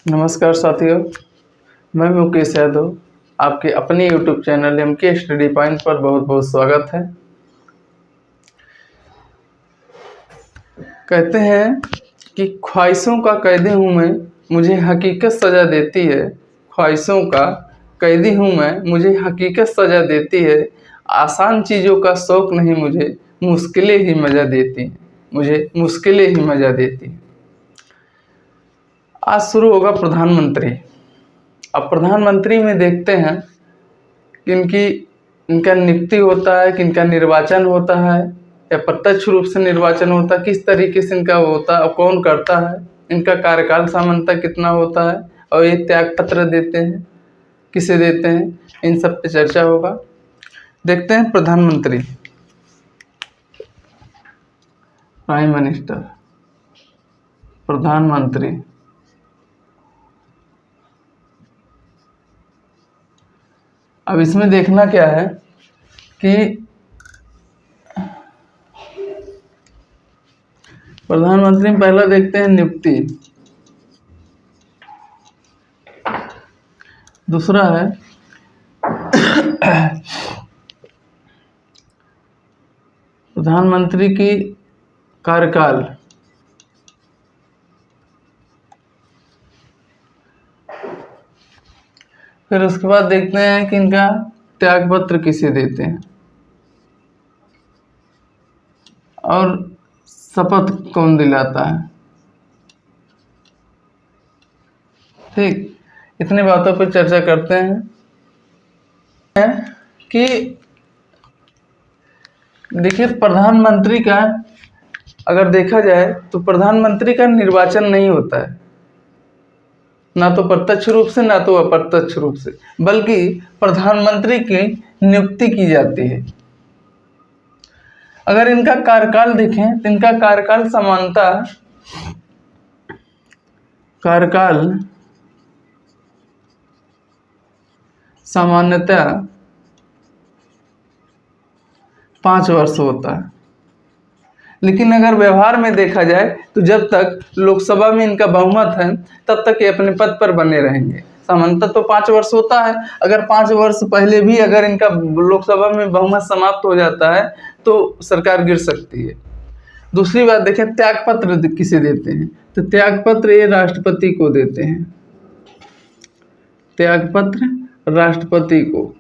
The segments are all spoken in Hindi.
नमस्कार साथियों, मैं मुकेश यादव। आपके अपने YouTube channel MK study point पर बहुत बहुत स्वागत है। कहते हैं कि ख्वाहिशों का कैदी हूँ मैं, मुझे हकीकत सज़ा देती है। ख्वाहिशों का कैदी हूँ मैं, मुझे हकीकत सज़ा देती है। आसान चीज़ों का शौक़ नहीं मुझे, मुश्किलें ही मज़ा देती हैं। मुझे मुश्किलें ही मज़ा देती हैं। आज शुरू होगा प्रधानमंत्री। अब प्रधानमंत्री में देखते हैं कि इनका नियुक्ति होता है, कि इनका निर्वाचन होता है या प्रत्यक्ष रूप से निर्वाचन होता है, किस तरीके से इनका होता है और कौन करता है, इनका कार्यकाल सामान्यतः कितना होता है और ये त्याग पत्र देते हैं, किसे देते हैं, इन सब पे चर्चा होगा। देखते हैं प्रधानमंत्री, प्राइम मिनिस्टर, प्रधानमंत्री। अब इसमें देखना क्या है कि प्रधानमंत्री में पहला देखते हैं नियुक्ति, दूसरा है प्रधानमंत्री की कार्यकाल, फिर उसके बाद देखते हैं कि इनका त्यागपत्र किसे देते हैं और शपथ कौन दिलाता है। ठीक, इतनी बातों पर चर्चा करते हैं कि देखिए प्रधानमंत्री का अगर देखा जाए तो प्रधानमंत्री का निर्वाचन नहीं होता है, ना तो प्रत्यक्ष रूप से ना तो अप्रत्यक्ष रूप से, बल्कि प्रधानमंत्री की नियुक्ति की जाती है। अगर इनका कार्यकाल देखें तो इनका कार्यकाल सामान्यतः 5 वर्ष होता है। लेकिन अगर व्यवहार में देखा जाए तो जब तक लोकसभा में इनका बहुमत है तब तक ये अपने पद पर बने रहेंगे। सामान्यतः तो 5 वर्ष होता है। अगर 5 वर्ष पहले भी अगर इनका लोकसभा में बहुमत समाप्त हो जाता है तो सरकार गिर सकती है। दूसरी बात देखें, त्यागपत्र किसे देते हैं, तो त्यागपत्र ये राष्ट्रपति को देते हैं। त्यागपत्र राष्ट्रपति को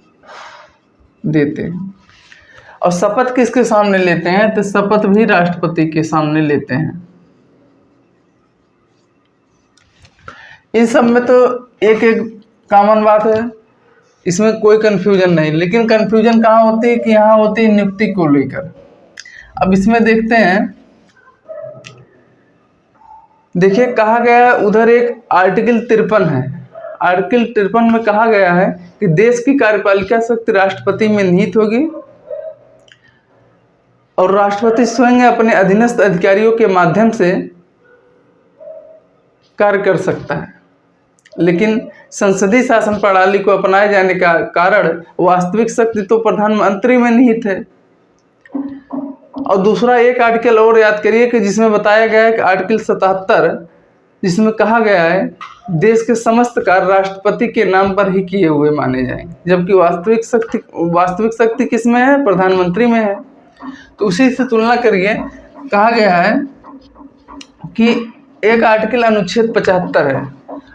देते हैं। और शपथ किसके सामने लेते हैं, तो शपथ भी राष्ट्रपति के सामने लेते हैं। इन सब में तो एक एक कॉमन बात है, इसमें कोई कंफ्यूजन नहीं। लेकिन कंफ्यूजन कहाँ होती है कि यहाँ होती है नियुक्ति को लेकर। अब इसमें देखते हैं, देखिए कहा गया है उधर एक आर्टिकल 53 है। आर्टिकल 53 में कहा गया है कि देश की कार्यपालिका शक्ति राष्ट्रपति में निहित होगी और राष्ट्रपति स्वयं अपने अधीनस्थ अधिकारियों के माध्यम से कार्य कर सकता है। लेकिन संसदीय शासन प्रणाली को अपनाए जाने का कारण वास्तविक शक्ति तो प्रधानमंत्री में निहित है। और दूसरा एक आर्टिकल और याद करिए कि जिसमें बताया गया है कि आर्टिकल 77, जिसमें कहा गया है देश के समस्त कार्य राष्ट्रपति के नाम पर ही किए हुए माने जाएंगे, जबकि वास्तविक शक्ति किसमें है, प्रधानमंत्री में है। तो उसी से तुलना करिए, कहा गया है कि एक आर्टिकल अनुच्छेद 75 है।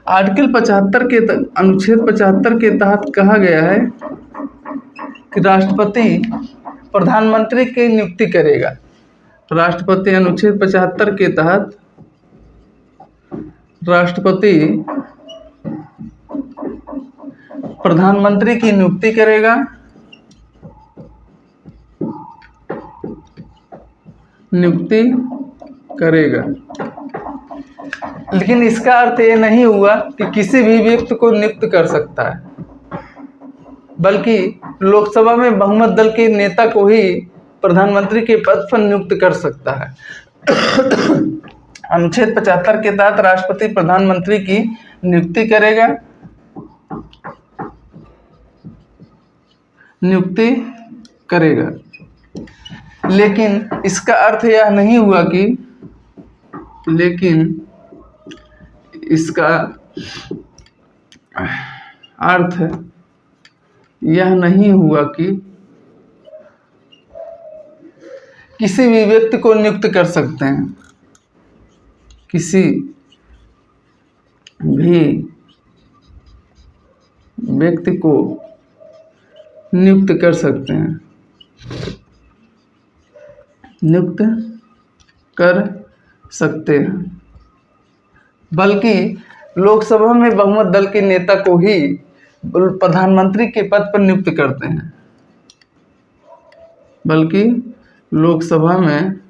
आर्टिकल 75 के अनुच्छेद 75 के तहत कहा गया है कि राष्ट्रपति प्रधानमंत्री की नियुक्ति करेगा। राष्ट्रपति अनुच्छेद 75 के तहत राष्ट्रपति प्रधानमंत्री की नियुक्ति करेगा। लेकिन इसका अर्थ ये नहीं हुआ कि किसी भी व्यक्ति को नियुक्त कर सकता है, बल्कि लोकसभा में बहुमत दल के नेता को ही प्रधानमंत्री के पद पर नियुक्त कर सकता है। अनुच्छेद 75 के तहत राष्ट्रपति प्रधानमंत्री की नियुक्ति करेगा। लेकिन इसका अर्थ यह नहीं हुआ कि अर्थ यह नहीं हुआ कि किसी भी व्यक्ति को नियुक्त कर सकते हैं, किसी भी व्यक्ति को नियुक्त कर सकते हैं, नियुक्त कर सकते हैं, बल्कि लोकसभा में बहुमत दल के नेता को ही प्रधानमंत्री के पद पर नियुक्त करते हैं, बल्कि लोकसभा में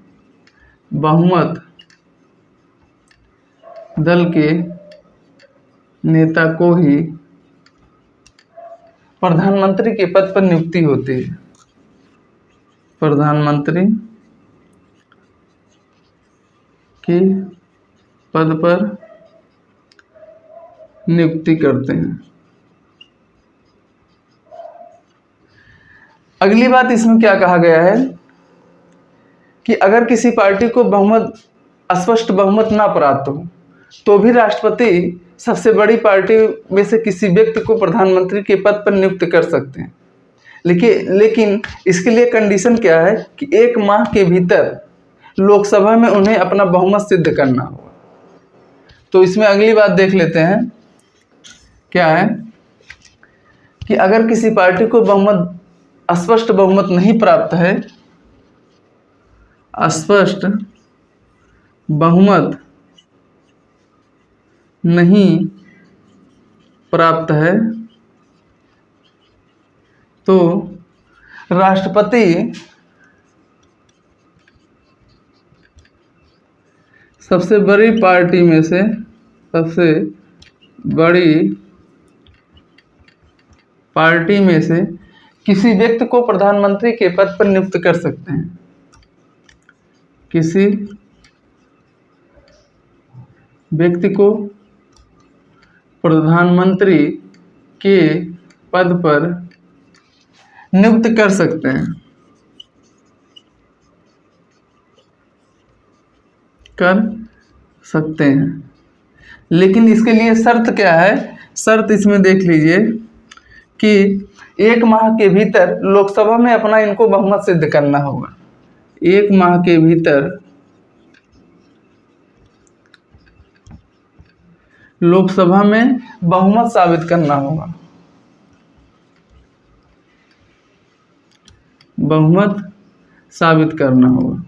बहुमत दल के नेता को ही प्रधानमंत्री के पद पर नियुक्ति होती है, प्रधानमंत्री के पद पर नियुक्ति करते हैं। अगली बात इसमें क्या कहा गया है कि अगर किसी पार्टी को बहुमत स्पष्ट बहुमत ना प्राप्त हो तो भी राष्ट्रपति सबसे बड़ी पार्टी में से किसी व्यक्ति को प्रधानमंत्री के पद पर नियुक्त कर सकते हैं, लेकिन इसके लिए कंडीशन क्या है कि 1 माह के भीतर लोकसभा में उन्हें अपना बहुमत सिद्ध करना होगा। तो इसमें अगली बात देख लेते हैं, क्या है कि अगर किसी पार्टी को स्पष्ट बहुमत नहीं प्राप्त है, स्पष्ट बहुमत नहीं प्राप्त है तो राष्ट्रपति सबसे बड़ी पार्टी में से किसी व्यक्ति को प्रधानमंत्री के पद पर नियुक्त कर सकते हैं, किसी व्यक्ति को प्रधानमंत्री के पद पर नियुक्त कर सकते हैं, लेकिन इसके लिए शर्त क्या है? शर्त इसमें देख लीजिए कि 1 माह के भीतर लोकसभा में अपना इनको बहुमत सिद्ध करना होगा। 1 माह के भीतर लोकसभा में बहुमत साबित करना होगा, बहुमत साबित करना होगा।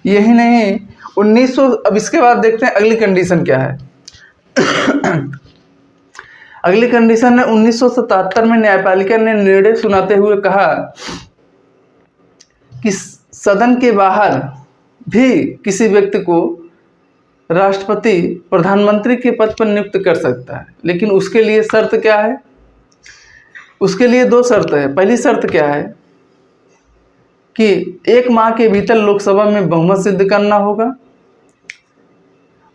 यही नहीं, 1900 अब इसके बाद देखते हैं अगली कंडीशन क्या है। अगली कंडीशन है 1977 में न्यायपालिका ने निर्णय सुनाते हुए कहा कि सदन के बाहर भी किसी व्यक्ति को राष्ट्रपति प्रधानमंत्री के पद पर नियुक्त कर सकता है, लेकिन उसके लिए शर्त क्या है? उसके लिए 2 शर्त है। पहली शर्त क्या है कि 1 माह के भीतर लोकसभा में बहुमत सिद्ध करना होगा,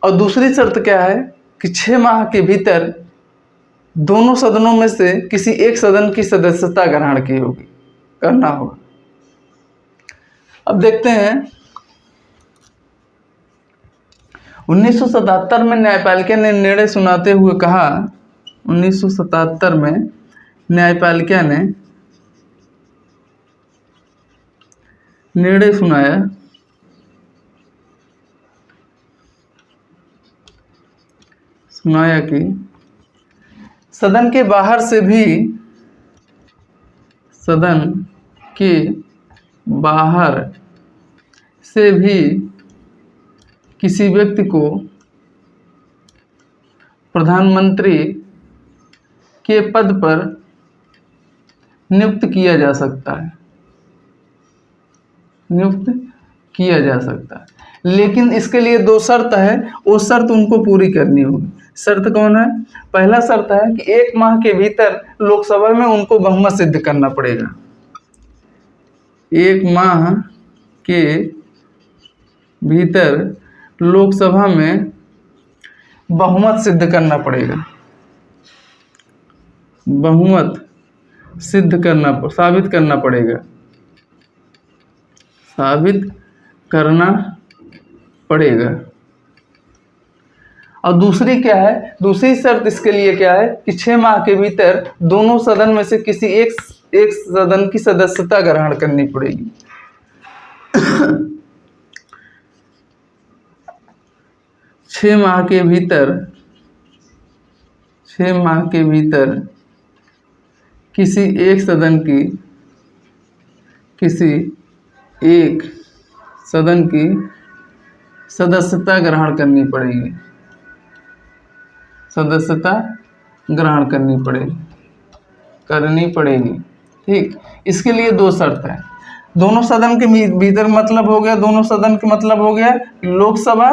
और दूसरी शर्त क्या है कि 6 माह के भीतर दोनों सदनों में से किसी एक सदन की सदस्यता ग्रहण की होगी, करना होगा। अब देखते हैं 1977 में न्यायपालिका ने निर्णय सुनाते हुए कहा, 1977 में न्यायपालिका ने निर्णय सुनाया कि सदन के बाहर से भी किसी व्यक्ति को प्रधानमंत्री के पद पर नियुक्त किया जा सकता है, लेकिन इसके लिए 2 शर्त है। वो शर्त उनको पूरी करनी होगी। शर्त कौन है? पहला शर्त है कि 1 माह के भीतर लोकसभा में उनको बहुमत सिद्ध करना पड़ेगा। 1 माह के भीतर लोकसभा में बहुमत सिद्ध करना पड़ेगा, बहुमत सिद्ध करना, साबित करना पड़ेगा, साबित करना पड़ेगा। और दूसरी क्या है, दूसरी शर्त इसके लिए क्या है कि 6 माह के भीतर दोनों सदन में से किसी एक सदन की सदस्यता ग्रहण करनी पड़ेगी। 6 माह के भीतर, 6 माह के भीतर किसी एक सदन की, किसी एक सदन की सदस्यता ग्रहण करनी पड़ेगी, सदस्यता ग्रहण करनी पड़ेगी। ठीक, इसके लिए 2 शर्त है। दोनों सदन के भीतर मतलब हो गया, दोनों सदन के मतलब हो गया लोकसभा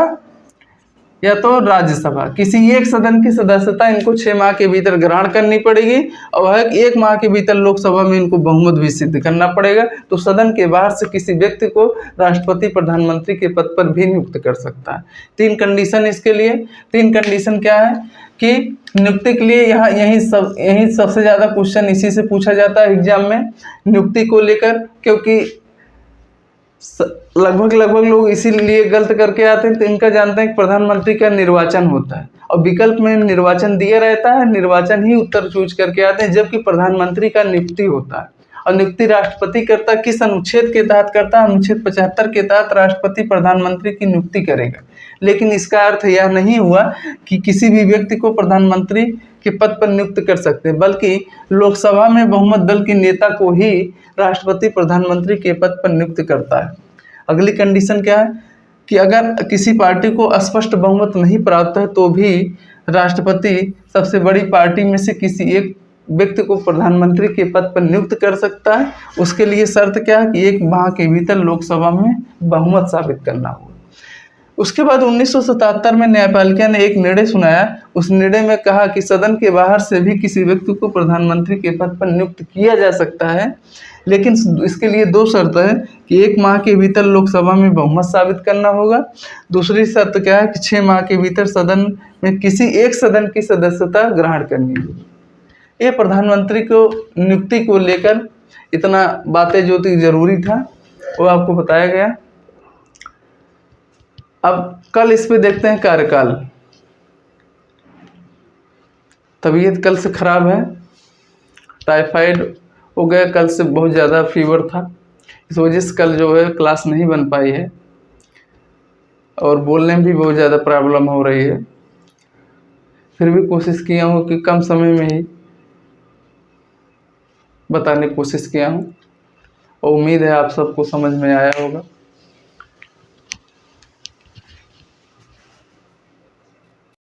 या तो राज्यसभा, किसी एक सदन की सदस्यता इनको 6 माह के भीतर ग्रहण करनी पड़ेगी और 1 माह के भीतर लोकसभा में इनको बहुमत भी सिद्ध करना पड़ेगा। तो सदन के बाहर से किसी व्यक्ति को राष्ट्रपति प्रधानमंत्री के पद पर भी नियुक्त कर सकता है। 3 कंडीशन इसके लिए। 3 कंडीशन क्या है कि नियुक्ति के लिए यही सबसे ज़्यादा क्वेश्चन इसी से पूछा जाता है एग्जाम में, नियुक्ति को लेकर, क्योंकि लगभग लोग इसीलिए गलत करके आते हैं। तो इनका जानते हैं कि प्रधानमंत्री का निर्वाचन होता है और विकल्प में निर्वाचन दिया रहता है, निर्वाचन ही उत्तर चूज करके आते हैं, जबकि प्रधानमंत्री का नियुक्ति होता है। और नियुक्ति राष्ट्रपति करता किस अनुच्छेद के तहत करता है? अनुच्छेद 75 के तहत राष्ट्रपति प्रधानमंत्री की नियुक्ति करेगा। लेकिन इसका अर्थ यह नहीं हुआ कि किसी भी व्यक्ति को प्रधानमंत्री के पद पर नियुक्त कर सकते, बल्कि लोकसभा में बहुमत दल के नेता को ही राष्ट्रपति प्रधानमंत्री के पद पर नियुक्त करता है। अगली कंडीशन क्या है कि अगर किसी पार्टी को स्पष्ट बहुमत नहीं प्राप्त है तो भी राष्ट्रपति सबसे बड़ी पार्टी में से किसी एक व्यक्ति को प्रधानमंत्री के पद पर नियुक्त कर सकता है। उसके लिए शर्त क्या है कि 1 माह के भीतर लोकसभा में बहुमत साबित करना होगा। उसके बाद 1977 में न्यायपालिका ने एक निर्णय सुनाया। उस निर्णय में कहा कि सदन के बाहर से भी किसी व्यक्ति को प्रधानमंत्री के पद पर नियुक्त किया जा सकता है, लेकिन इसके लिए 2 शर्त है कि 1 माह के भीतर लोकसभा में बहुमत साबित करना होगा। दूसरी शर्त क्या है कि 6 माह के भीतर सदन में किसी एक सदन की सदस्यता ग्रहण करनी होगी। ये प्रधानमंत्री को नियुक्ति को लेकर इतना बातें जो थी जरूरी था वो आपको बताया गया। अब कल इस पे देखते हैं कार्यकाल। तबीयत कल से खराब है, टाइफाइड हो गया, कल से बहुत ज़्यादा फीवर था, इस वजह से कल जो है क्लास नहीं बन पाई है और बोलने में भी बहुत ज़्यादा प्रॉब्लम हो रही है। फिर भी कोशिश किया हूँ कि कम समय में ही बताने की कोशिश किया हूँ और उम्मीद है आप सबको समझ में आया होगा।